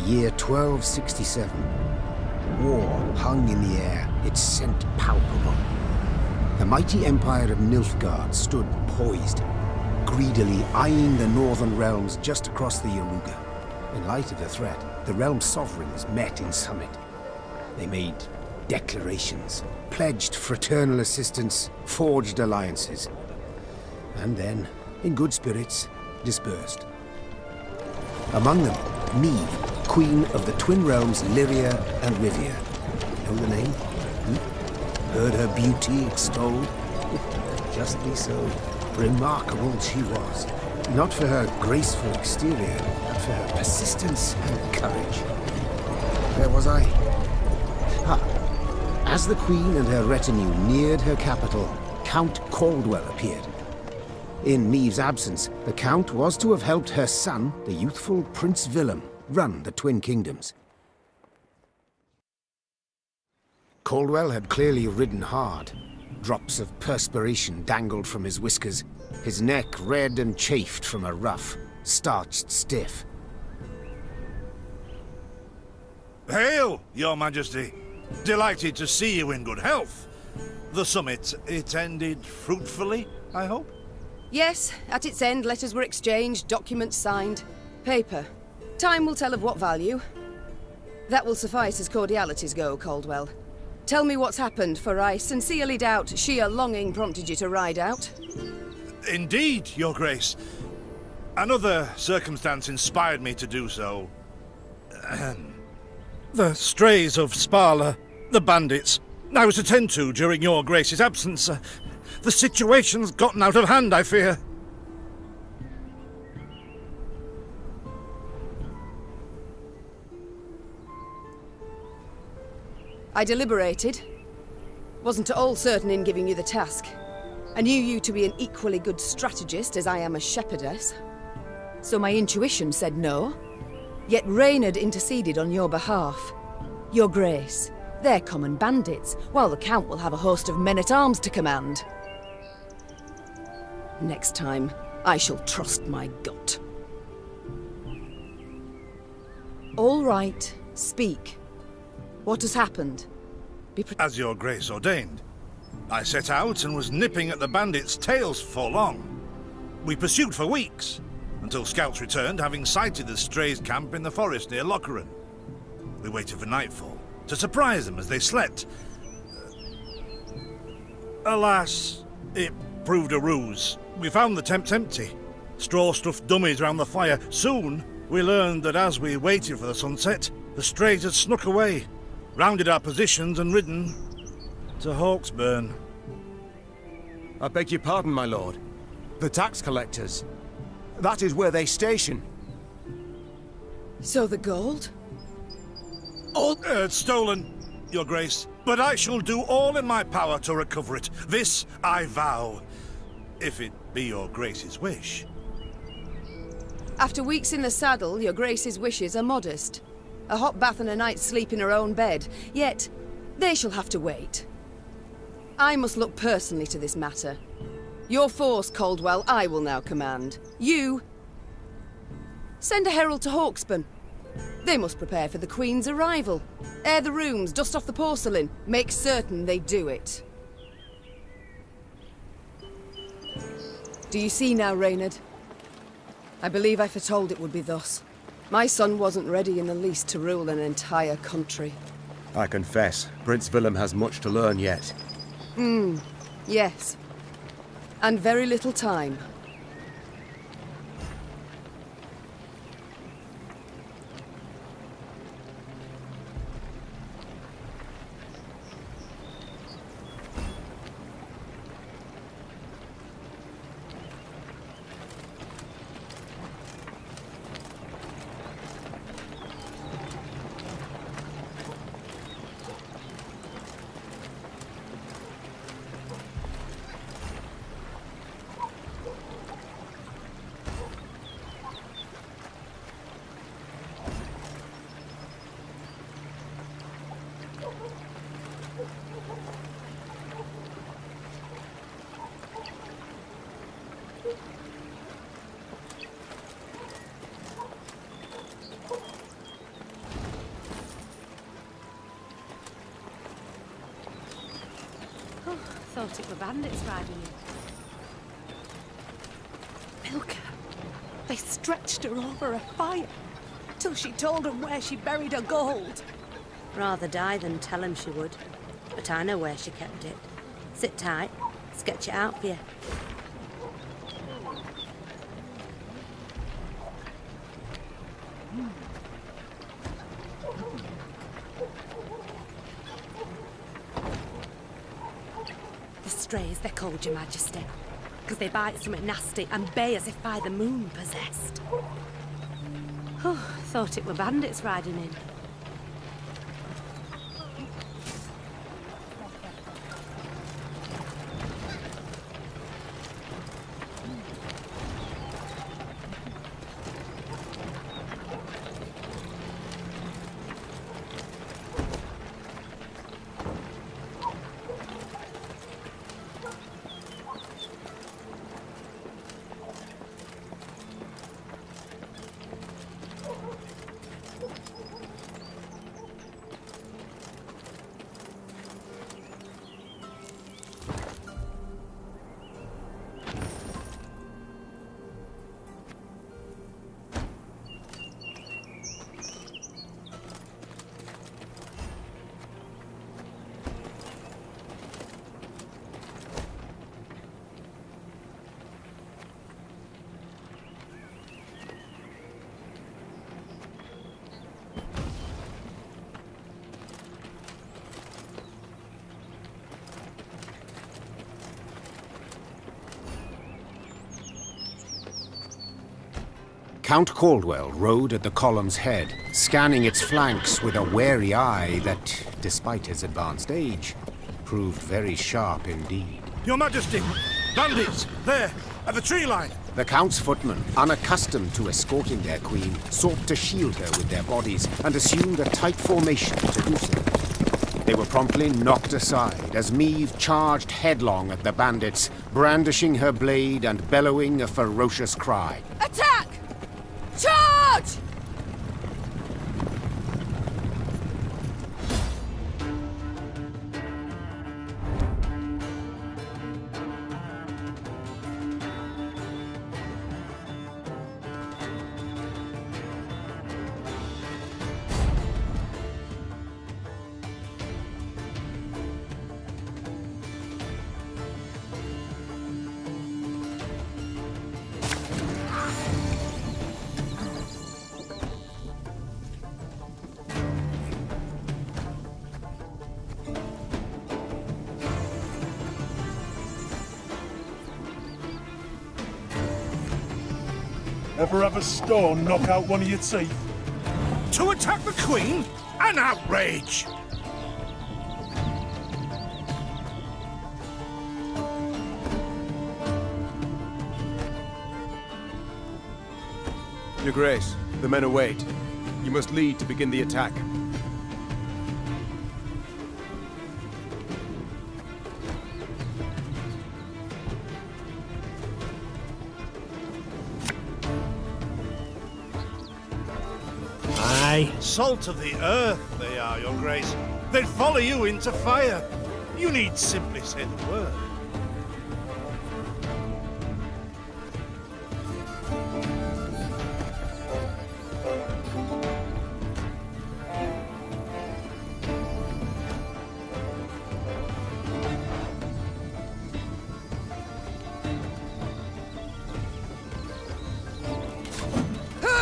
year 1267. War hung in the air, its scent palpable. The mighty empire of Nilfgaard stood poised, greedily eyeing the northern realms just across the Yaruga. In light of the threat, the realm's sovereigns met in summit. They made declarations, pledged fraternal assistance, forged alliances, and then, in good spirits, dispersed. Among them, Neve, queen of the twin realms Lyria and Rivia. Know the name? Heard her beauty extolled? Justly so. Remarkable she was. Not for her graceful exterior, but for her persistence and courage. Where was I? As the queen and her retinue neared her capital, Count Caldwell appeared. In Neve's absence, the Count was to have helped her son, the youthful Prince Willem, run the Twin Kingdoms. Caldwell had clearly ridden hard. Drops of perspiration dangled from his whiskers, his neck red and chafed from a ruff, starched stiff. Hail, Your Majesty! Delighted to see you in good health. The summit, it ended fruitfully, I hope? Yes, at its end letters were exchanged, documents signed. Paper. Time will tell of what value. That will suffice as cordialities go, Caldwell. Tell me what's happened, for I sincerely doubt sheer longing prompted you to ride out. Indeed, Your Grace. Another circumstance inspired me to do so. The strays of Sparla, the bandits, I was to tend to during Your Grace's absence. The situation's gotten out of hand, I fear. I deliberated. Wasn't at all certain in giving you the task. I knew you to be an equally good strategist as I am a shepherdess. So my intuition said no. Yet Reynard interceded on your behalf. Your Grace, they're common bandits, while the Count will have a host of men-at-arms to command. Next time, I shall trust my gut. All right, speak. What has happened? As Your Grace ordained. I set out and was nipping at the bandits' tails for long. We pursued for weeks, until scouts returned, having sighted the strays' camp in the forest near Locheren. We waited for nightfall, to surprise them as they slept. Alas, it proved a ruse. We found the tents empty, straw-stuffed dummies round the fire. Soon, we learned that as we waited for the sunset, the strays had snuck away, rounded our positions and ridden to Hawksburn. I beg your pardon, my lord. The tax collectors. That is where they station. So the gold? All stolen, Your Grace. But I shall do all in my power to recover it. This I vow. If it be Your Grace's wish. After weeks in the saddle, Your Grace's wishes are modest. A hot bath and a night's sleep in her own bed. Yet, they shall have to wait. I must look personally to this matter. Your force, Caldwell, I will now command. You... send a herald to Hawksburn. They must prepare for the Queen's arrival. Air the rooms, dust off the porcelain. Make certain they do it. Do you see now, Reynard? I believe I foretold it would be thus. My son wasn't ready in the least to rule an entire country. I confess, Prince Willem has much to learn yet. Yes. And very little time. thought it were bandits riding in. Milka, they stretched her over a fire till she told them where she buried her gold. Rather die than tell him she would. But I know where she kept it. Sit tight, sketch it out for you. The strays, they're called, Your Majesty, because they bite something nasty and bay as if by the moon possessed. Oh, thought it were bandits riding in. Count Caldwell rode at the column's head, scanning its flanks with a wary eye that, despite his advanced age, proved very sharp indeed. Your Majesty! Bandits! There! At the tree line! The Count's footmen, unaccustomed to escorting their queen, sought to shield her with their bodies and assumed a tight formation to do so. They were promptly knocked aside as Meve charged headlong at the bandits, brandishing her blade and bellowing a ferocious cry. Attack! Charge! Ever have a stone knock out one of your teeth? To attack the Queen? An outrage! Your Grace, the men await. You must lead to begin the attack. Aye. Salt of the earth, they are, Your Grace. They'd follow you into fire. You need simply say the word.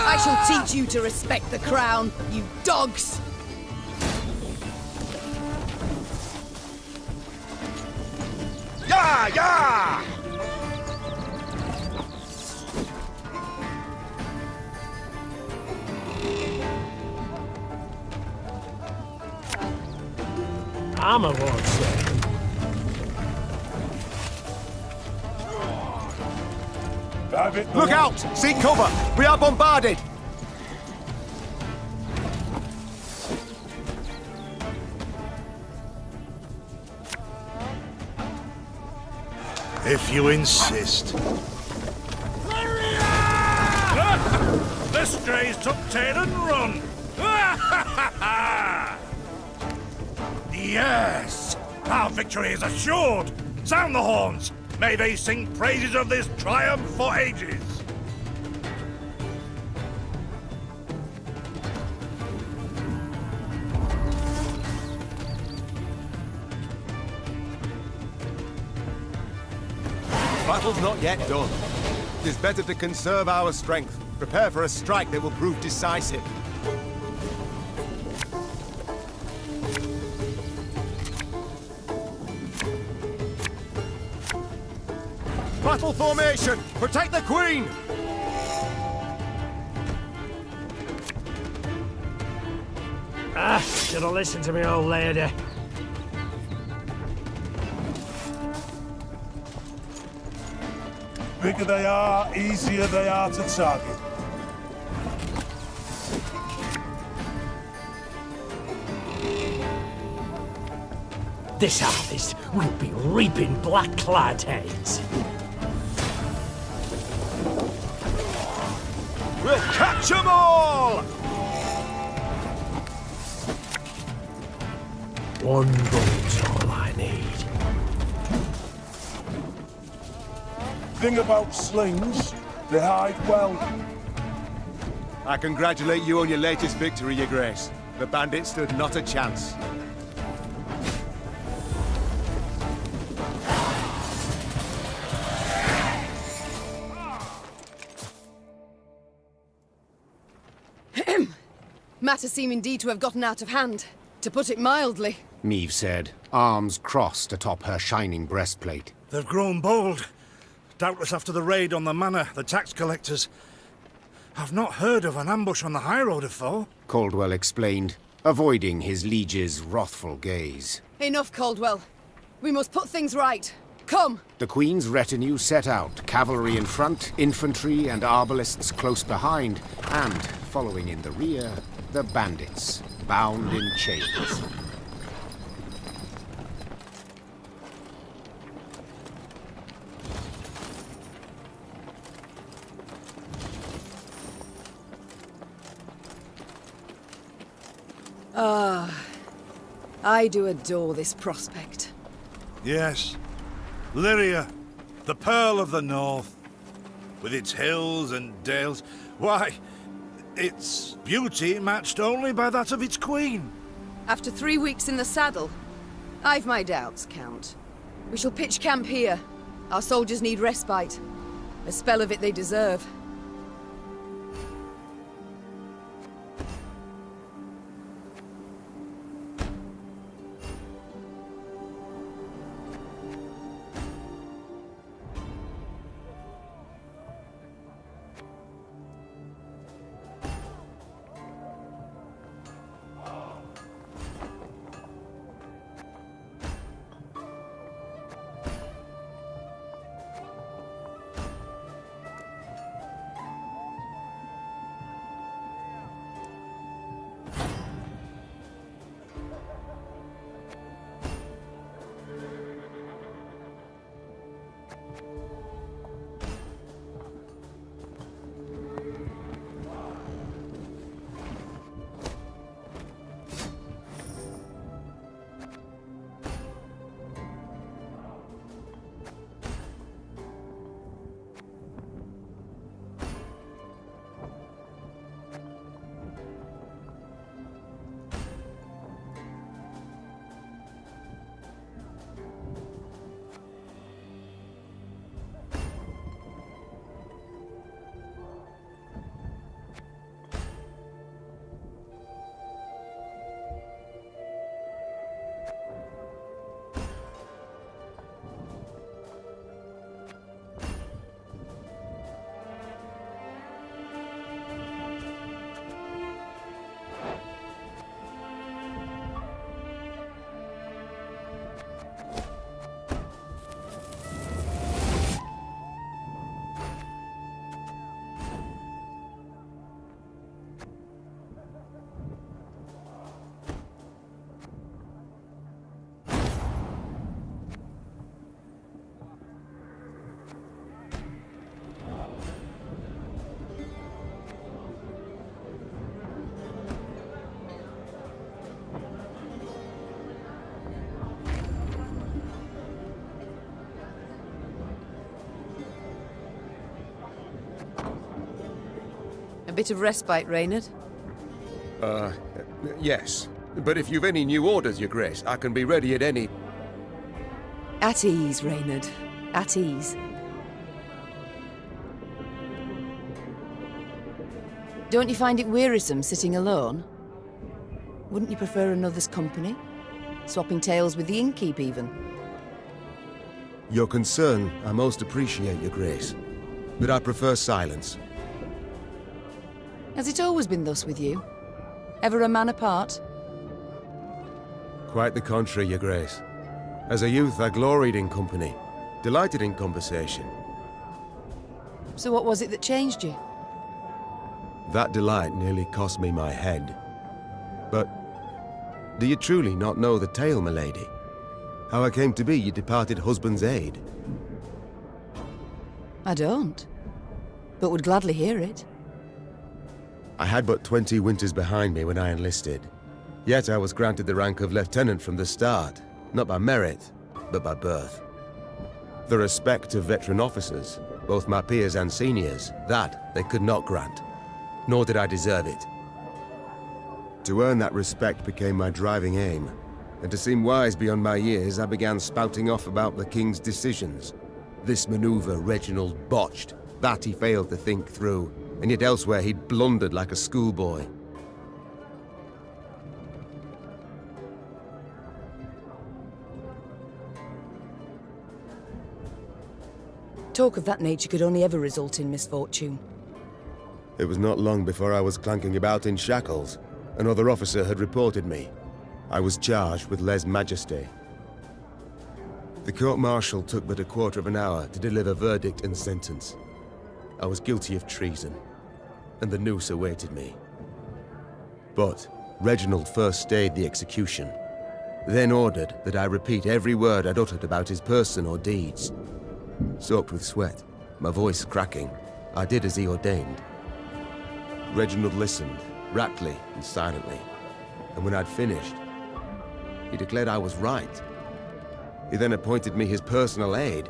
I shall teach you to respect the crown, you dogs! Yeah, yeah! I'm a won't say. Look out! Seek cover! We are bombarded! If you insist. The strays took tail and run! Yes! Our victory is assured! Sound the horns! May they sing praises of this triumph for ages! Battle's not yet done. It is better to conserve our strength. Prepare for a strike that will prove decisive. Battle formation! Protect the Queen! Should have listened to me, old lady. Bigger they are, easier they are to target. This harvest will be reaping black-clad heads. We'll catch 'em all! One boat's all I need. Thing about slings, they hide well. I congratulate you on your latest victory, Your Grace. The bandits stood not a chance. Matters seem indeed to have gotten out of hand, to put it mildly. Neve said, arms crossed atop her shining breastplate. They've grown bold. Doubtless after the raid on the manor, the tax collectors. I've not heard of an ambush on the high road before. Caldwell explained, avoiding his liege's wrathful gaze. Enough, Caldwell. We must put things right. Come! The Queen's retinue set out, cavalry in front, infantry and arbalists close behind, and, following in the rear, the bandits, bound in chains. I do adore this prospect. Yes. Lyria, the Pearl of the North. With its hills and dales. Why, its beauty matched only by that of its queen. After 3 weeks in the saddle, I've my doubts, Count. We shall pitch camp here. Our soldiers need respite. A spell of it they deserve. bit of respite, Reynard? Yes. But if you've any new orders, Your Grace, I can be ready at any... At ease, Reynard. At ease. Don't you find it wearisome sitting alone? Wouldn't you prefer another's company? Swapping tales with the innkeep, even? Your concern I most appreciate, Your Grace. But I prefer silence. Has it always been thus with you? Ever a man apart? Quite the contrary, Your Grace. As a youth, I gloried in company, delighted in conversation. So what was it that changed you? That delight nearly cost me my head. But do you truly not know the tale, milady? How I came to be your departed husband's aide? I don't, but would gladly hear it. I had but 20 winters behind me when I enlisted. Yet I was granted the rank of lieutenant from the start, not by merit, but by birth. The respect of veteran officers, both my peers and seniors, that they could not grant, nor did I deserve it. To earn that respect became my driving aim, and to seem wise beyond my years, I began spouting off about the king's decisions. This maneuver Reginald botched, that he failed to think through, and yet elsewhere he'd blundered like a schoolboy. Talk of that nature could only ever result in misfortune. It was not long before I was clanking about in shackles. Another officer had reported me. I was charged with lèse-majesté. The court-martial took but a quarter of an hour to deliver verdict and sentence. I was guilty of treason, and the noose awaited me. But Reginald first stayed the execution, then ordered that I repeat every word I'd uttered about his person or deeds. Soaked with sweat, my voice cracking, I did as he ordained. Reginald listened, raptly and silently, and when I'd finished, he declared I was right. He then appointed me his personal aide.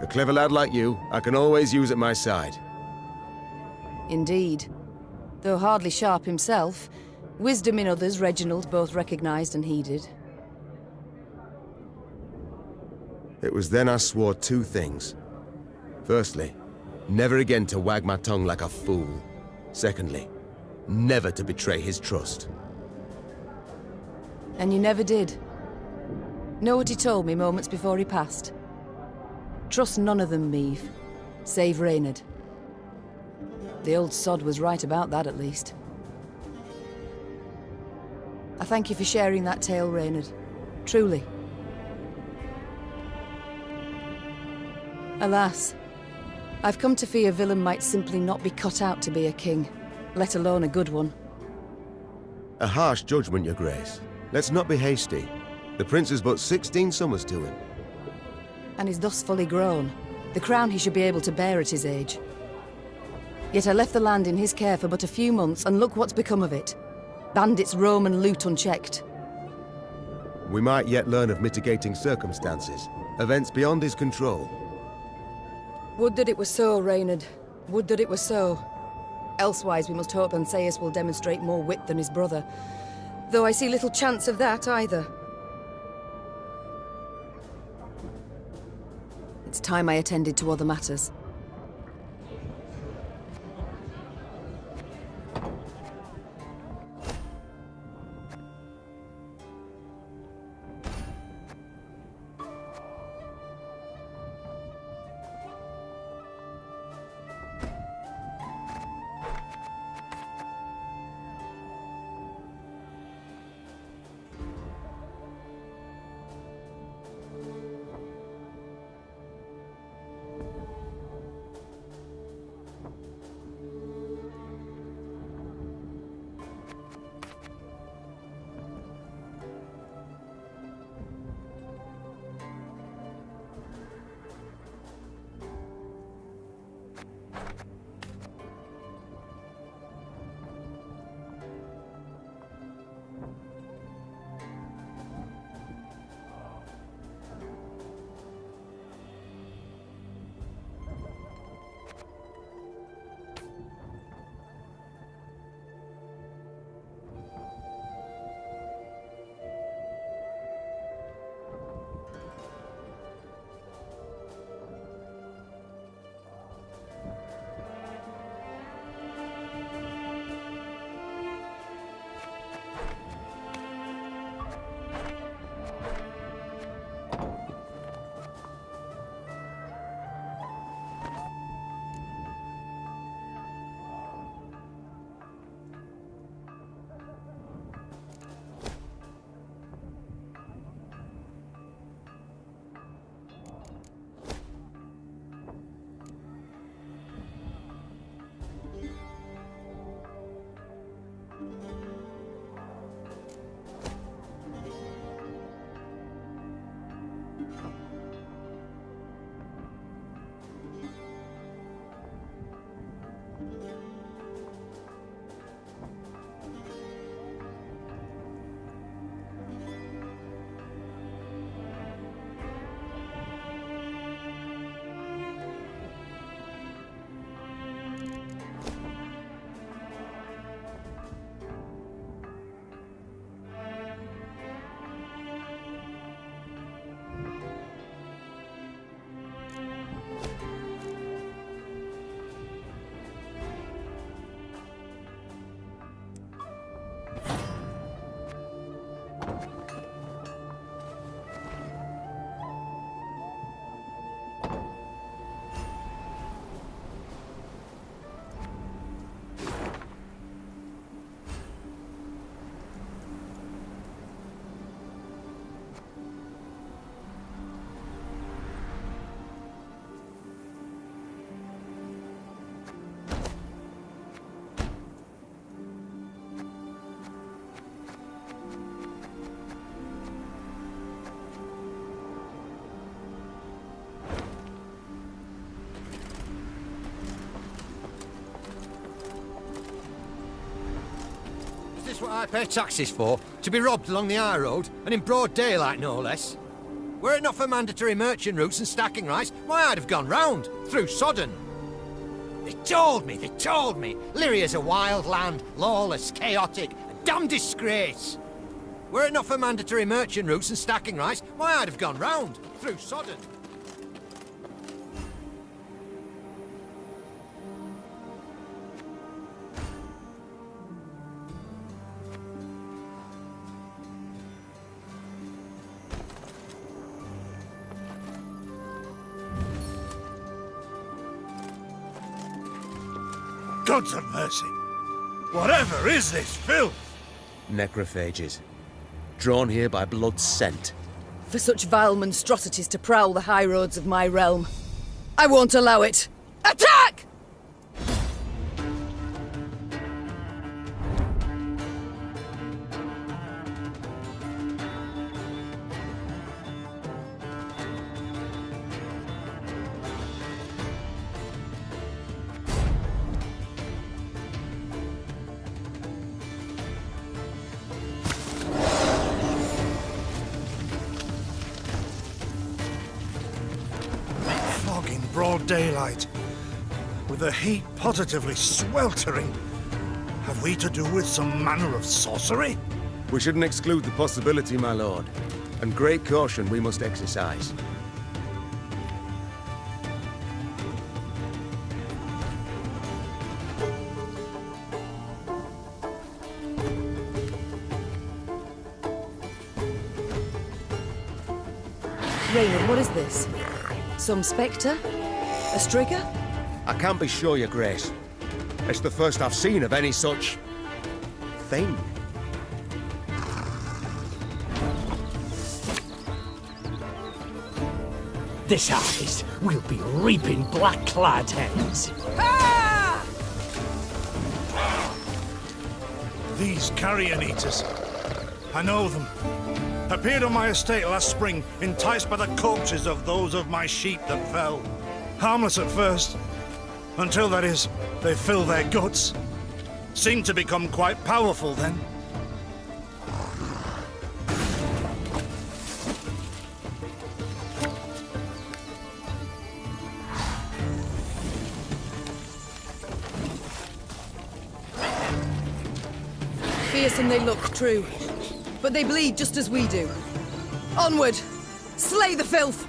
A clever lad like you, I can always use at my side. Indeed. Though hardly sharp himself, wisdom in others Reginald both recognized and heeded. It was then I swore two things. Firstly, never again to wag my tongue like a fool. Secondly, never to betray his trust. And you never did. Know what he told me moments before he passed? Trust none of them, Meave, save Reynard. The old sod was right about that, at least. I thank you for sharing that tale, Reynard. Truly. Alas, I've come to fear Willem might simply not be cut out to be a king, let alone a good one. A harsh judgment, Your Grace. Let's not be hasty. The prince is but 16 summers to him. And is thus fully grown. The crown he should be able to bear at his age. Yet I left the land in his care for but a few months, and look what's become of it. Bandits roam and loot unchecked. We might yet learn of mitigating circumstances, events beyond his control. Would that it were so, Reynard. Would that it were so. Elsewise we must hope Ancaeus will demonstrate more wit than his brother. Though I see little chance of that either. It's time I attended to other matters. Just what I pay taxes for, to be robbed along the high road, and in broad daylight, no less. Were it not for mandatory merchant routes and stacking rights, why, I'd have gone round, through Sodden. They told me, Lyria's a wild land, lawless, chaotic, a damn disgrace. Were it not for mandatory merchant routes and stacking rights, why, I'd have gone round, through Sodden. Gods of mercy! Whatever is this filth? Necrophages. Drawn here by blood scent. For such vile monstrosities to prowl the high roads of my realm, I won't allow it! Attack! Broad daylight, with the heat positively sweltering. Have we to do with some manner of sorcery? We shouldn't exclude the possibility, my lord. And great caution we must exercise. Raynor, what is this? Some spectre? A strigger? I can't be sure, your grace. It's the first I've seen of any such... thing. This harvest, we'll be reaping black-clad heads. Ah! These carrion eaters. I know them. Appeared on my estate last spring, enticed by the corpses of those of my sheep that fell. Harmless at first, until, that is, they fill their guts. Seemed to become quite powerful then. Fearsome they look, true. But they bleed just as we do. Onward! Slay the filth!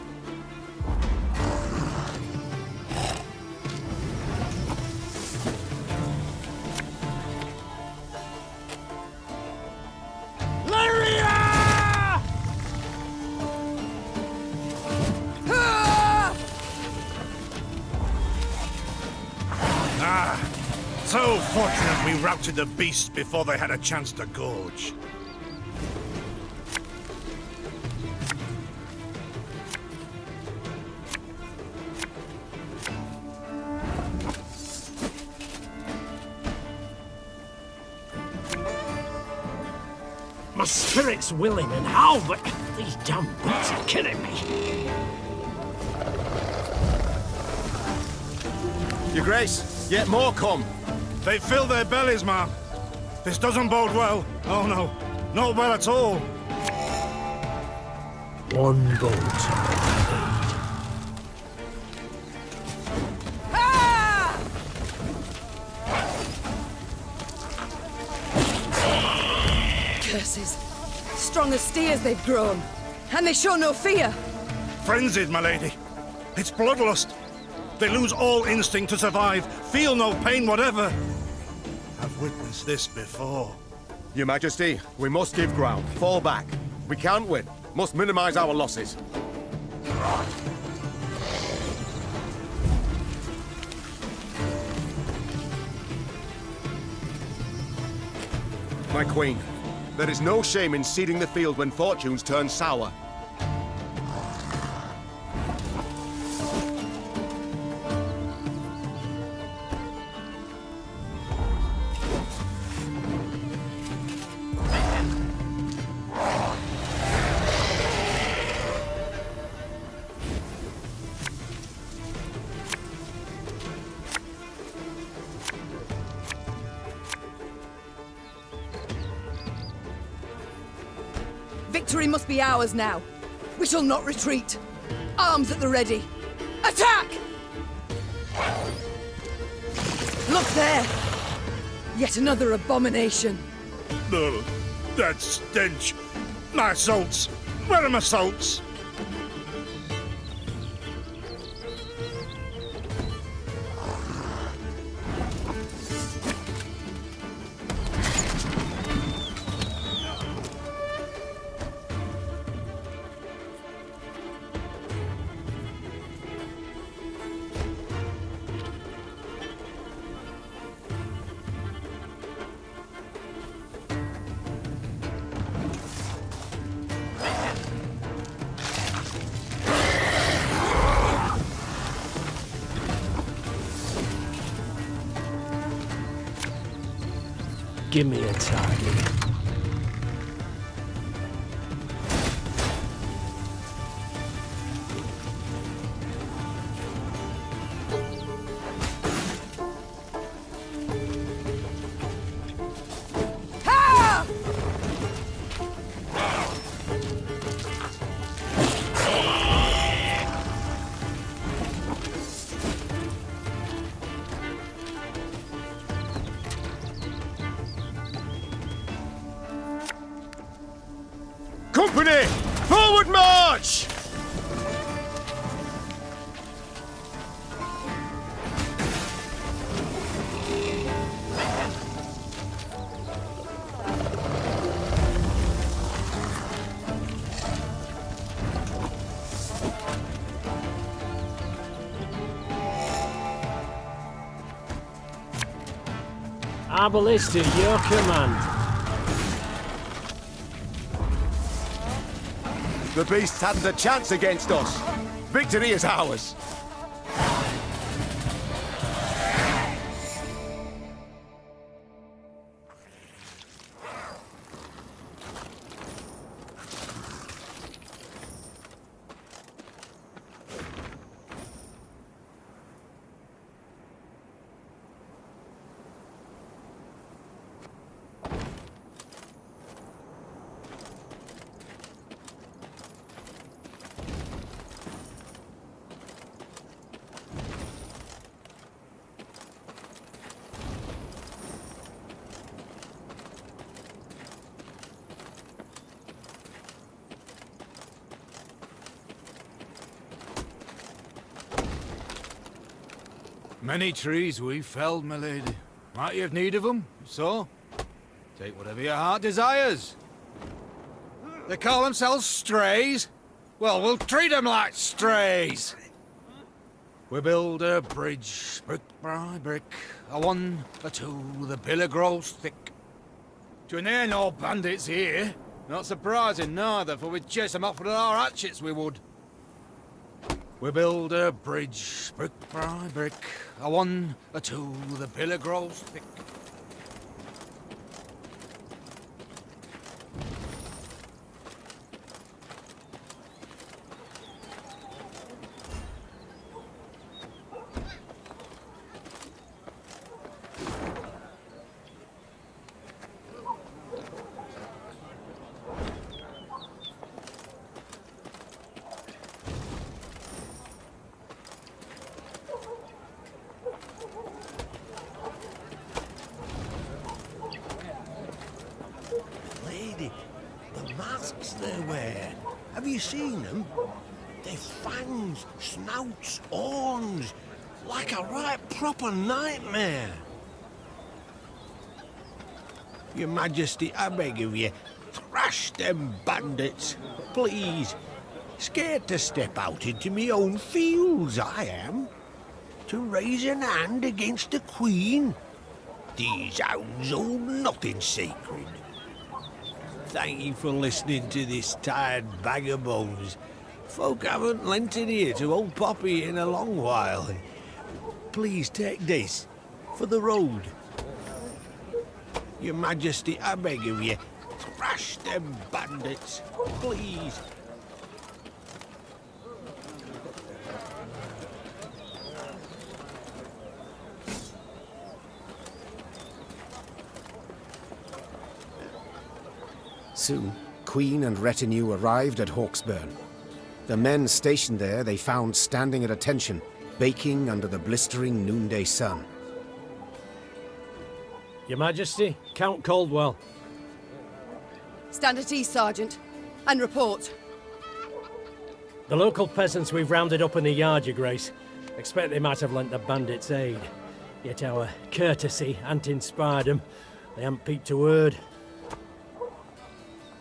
So fortunate we routed the beasts before they had a chance to gorge. My spirit's willing and how, but these damn boots are killing me. Your grace, yet more come. They fill their bellies, ma'am. This doesn't bode well. Oh no, not well at all. One boat. Ah! Curses. Strong as steers they've grown. And they show no fear. Frenzied, my lady. It's bloodlust. They lose all instinct to survive, feel no pain whatever. I've witnessed this before. Your Majesty, we must give ground. Fall back. We can't win. Must minimize our losses. My queen, there is no shame in ceding the field when fortunes turn sour. victory must be ours now. We shall not retreat. Arms at the ready. Attack! Look there! Yet another abomination. Ugh, that stench. My salts. Where are my salts? Give me a target. Company! Forward march! Our ballista, your command. The beasts hadn't a chance against us. Victory is ours. Many trees we felled, my lady. Might you have need of them? So, take whatever your heart desires. They call themselves strays? Well, we'll treat them like strays. We build a bridge, brick by brick, a one, a two, the pillar grows thick. To near no bandits here. Not surprising neither, for we'd chase them off with our hatchets, we would. We build a bridge, brick by brick, a one, a two, the pillar grows thick. The masks they wear. Have you seen them? They've fangs, snouts, horns. Like a right proper nightmare. Your Majesty, I beg of you, thrash them bandits, please. Scared to step out into me own fields, I am. To raise an hand against the Queen. These hounds hold nothing sacred. Thank you for listening to this tired bag of bones. Folk haven't lent an ear to old Poppy in a long while. Please take this for the road. Your Majesty, I beg of you, thrash them bandits, please. Soon, Queen and retinue arrived at Hawksburn. The men stationed there they found standing at attention, baking under the blistering noonday sun. Your Majesty, Count Caldwell. Stand at ease, Sergeant, and report. The local peasants we've rounded up in the yard, Your Grace. Expect they might have lent the bandits aid. Yet our courtesy hadn't inspired them. They haven't peeped a word.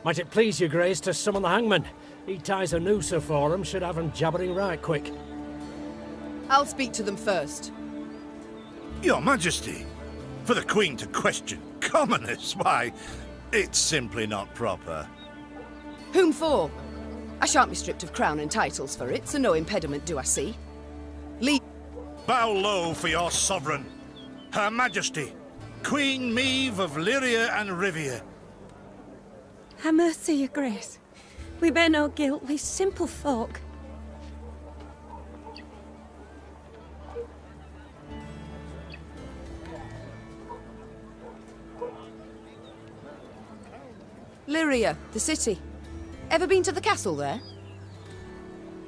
Might it please Your Grace to summon the hangman? He ties a noose for them, should have them jabbering right quick. I'll speak to them first. Your Majesty, for the Queen to question commoners, why, it's simply not proper. Whom for? I shan't be stripped of crown and titles for it, so no impediment do I see. Leave. Bow low for your sovereign, Her Majesty, Queen Maeve of Lyria and Rivia. Ha' mercy, Your Grace. We bear no guilt, we simple folk. Lyria, the city. Ever been to the castle there?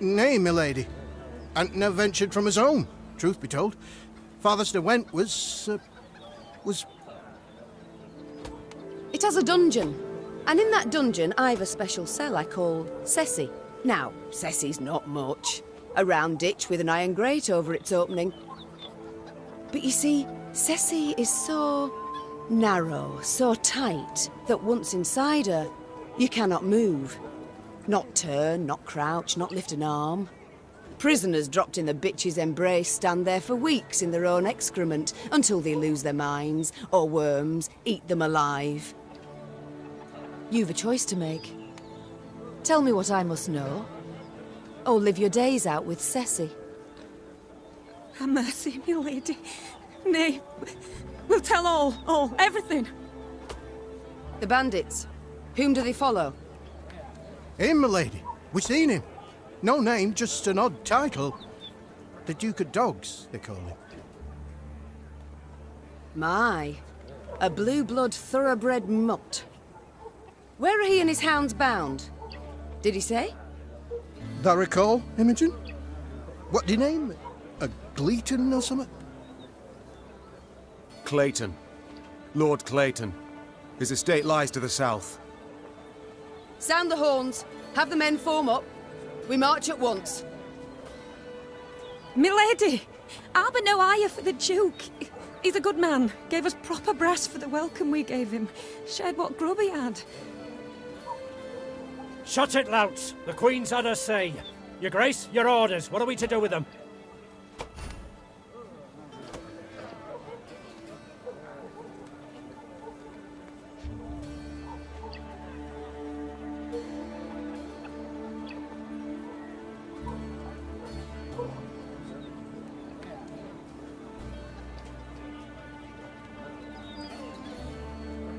Nay, milady. And never ventured from his home, truth be told. Farthest I went was... It has a dungeon. And in that dungeon, I've a special cell I call Ceci. Now, Ceci's not much. A round ditch with an iron grate over its opening. But you see, Ceci is so narrow, so tight, that once inside her, you cannot move. Not turn, not crouch, not lift an arm. Prisoners dropped in the bitch's embrace stand there for weeks in their own excrement until they lose their minds, or worms eat them alive. You've a choice to make. Tell me what I must know, or live your days out with Ceci. Ha' mercy, my lady. Nay, we'll tell all, everything. The bandits. Whom do they follow? Him, milady. We seen him. No name, just an odd title. The Duke of Dogs, they call him. My, a blue-blood thoroughbred mutt. Where are he and his hounds bound? Did he say? Thou recall, Imogen? What do you name? A Gleeton or something? Clayton. Lord Clayton. His estate lies to the south. Sound the horns. Have the men form up. We march at once. Milady, I'll be no higher for the Duke. He's a good man. Gave us proper brass for the welcome we gave him. Shared what grub he had. Shut it, louts. The Queen's had her say. Your Grace, your orders. What are we to do with them?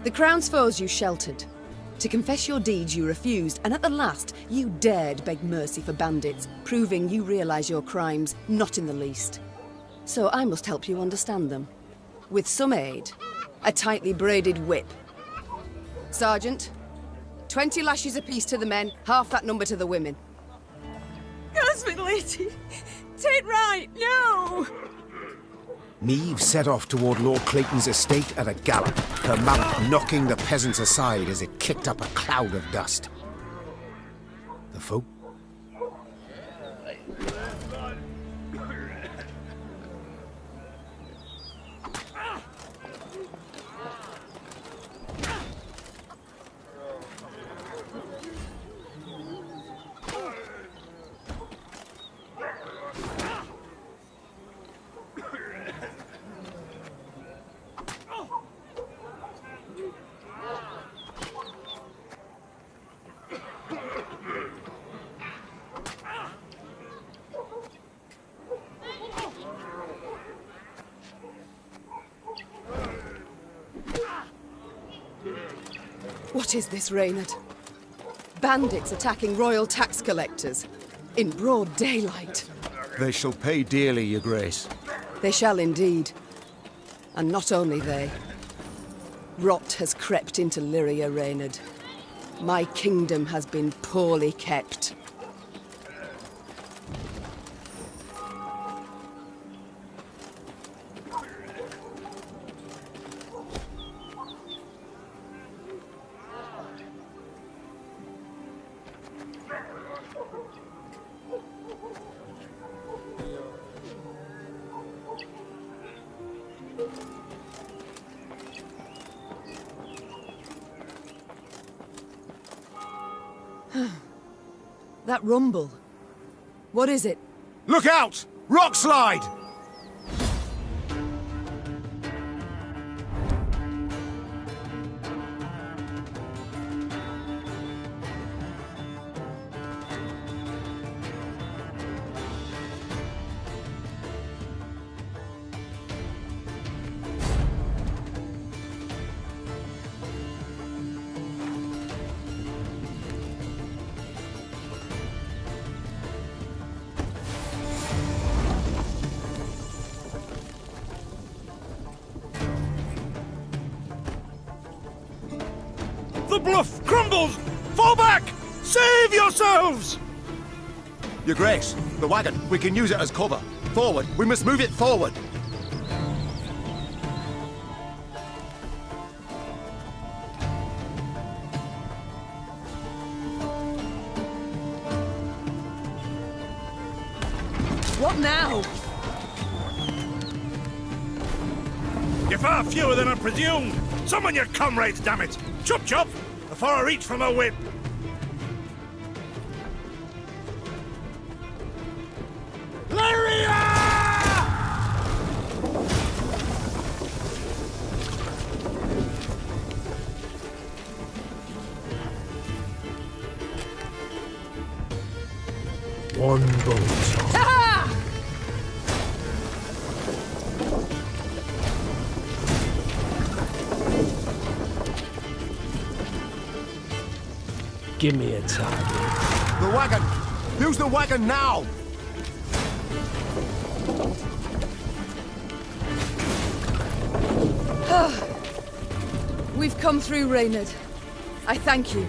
The Crown's foes you sheltered. To confess your deeds you refused, and at the last you dared beg mercy for bandits, proving you realise your crimes not in the least. So I must help you understand them. With some aid, a tightly braided whip. Sergeant, 20 lashes apiece to the men, half that number to the women. Yes, my lady. Take right, no! Maeve set off toward Lord Clayton's estate at a gallop, her mount knocking the peasants aside as it kicked up a cloud of dust. The folk... What is this, Reynard? Bandits attacking royal tax collectors in broad daylight. They shall pay dearly, Your Grace. They shall indeed. And not only they. Rot has crept into Lyria, Reynard. My kingdom has been poorly kept. That rumble. What is it? Look out! Rock slide! The bluff crumbles! Fall back! Save yourselves! Your Grace, the wagon. We can use it as cover. Forward. We must move it forward. What now? You're far fewer than I presumed! Summon your comrades, damn it! Chop chop! Before I reach for my whip! One boat. Give me a target. The wagon! Use the wagon now! We've come through, Reynard. I thank you.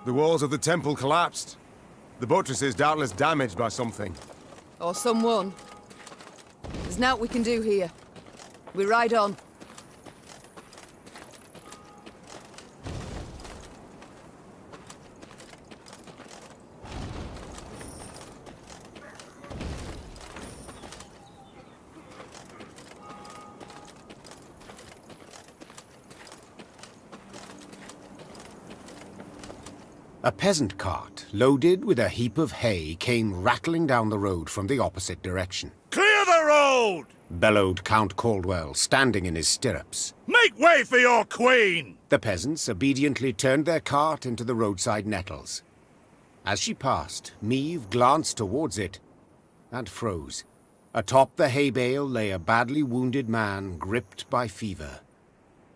The walls of the temple collapsed. The buttress is doubtless damaged by something. Or someone. There's naught we can do here. We ride on. A peasant cart, loaded with a heap of hay, came rattling down the road from the opposite direction. Clear the road! Bellowed Count Caldwell, standing in his stirrups. Make way for your queen! The peasants obediently turned their cart into the roadside nettles. As she passed, Meave glanced towards it and froze. Atop the hay bale lay a badly wounded man gripped by fever.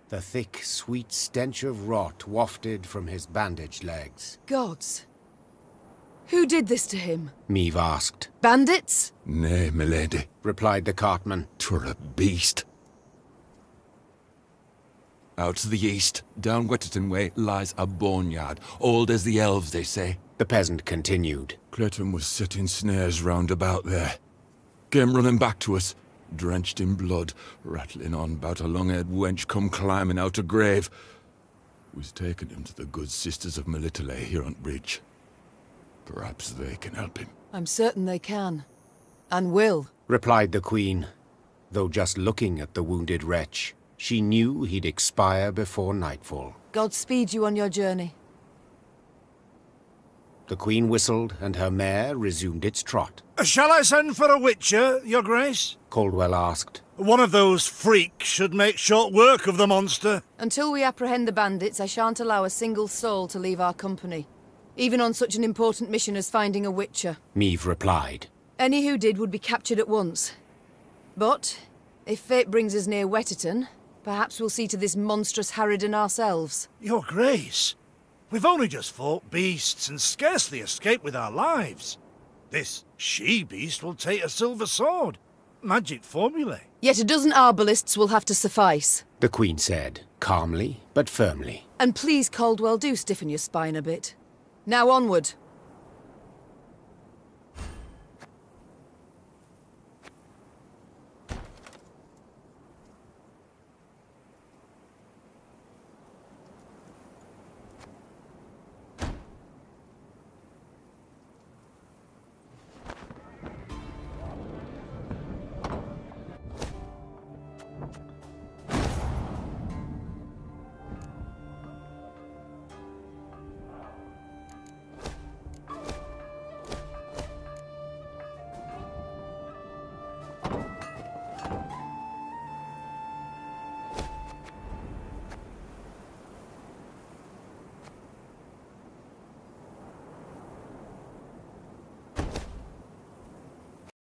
The thick, sweet stench of rot wafted from his bandaged legs. Gods. Who did this to him? Meave asked. Bandits? Nay, milady, replied the cartman. 'Twere a beast. Out to the east, down Wetterton way, lies a boneyard, old as the elves, they say. The peasant continued. Clayton was setting snares round about there. Came running back to us, drenched in blood, rattling on about a long-haired wench come climbing out a grave. Was taking him to the good sisters of Melitele here on bridge. Perhaps they can help him. I'm certain they can. And will. Replied the Queen. Though just looking at the wounded wretch, she knew he'd expire before nightfall. God speed you on your journey. The Queen whistled, and her mare resumed its trot. Shall I send for a witcher, Your Grace? Caldwell asked. One of those freaks should make short work of the monster. Until we apprehend the bandits, I shan't allow a single soul to leave our company. Even on such an important mission as finding a witcher. Meave replied. Any who did would be captured at once. But, if fate brings us near Wetterton, perhaps we'll see to this monstrous harridan ourselves. Your Grace, we've only just fought beasts and scarcely escaped with our lives. This she-beast will take a silver sword. magic formulae. Yet a dozen arbalists will have to suffice. The Queen said, calmly but firmly. And please, Caldwell, do stiffen your spine a bit. Now onward.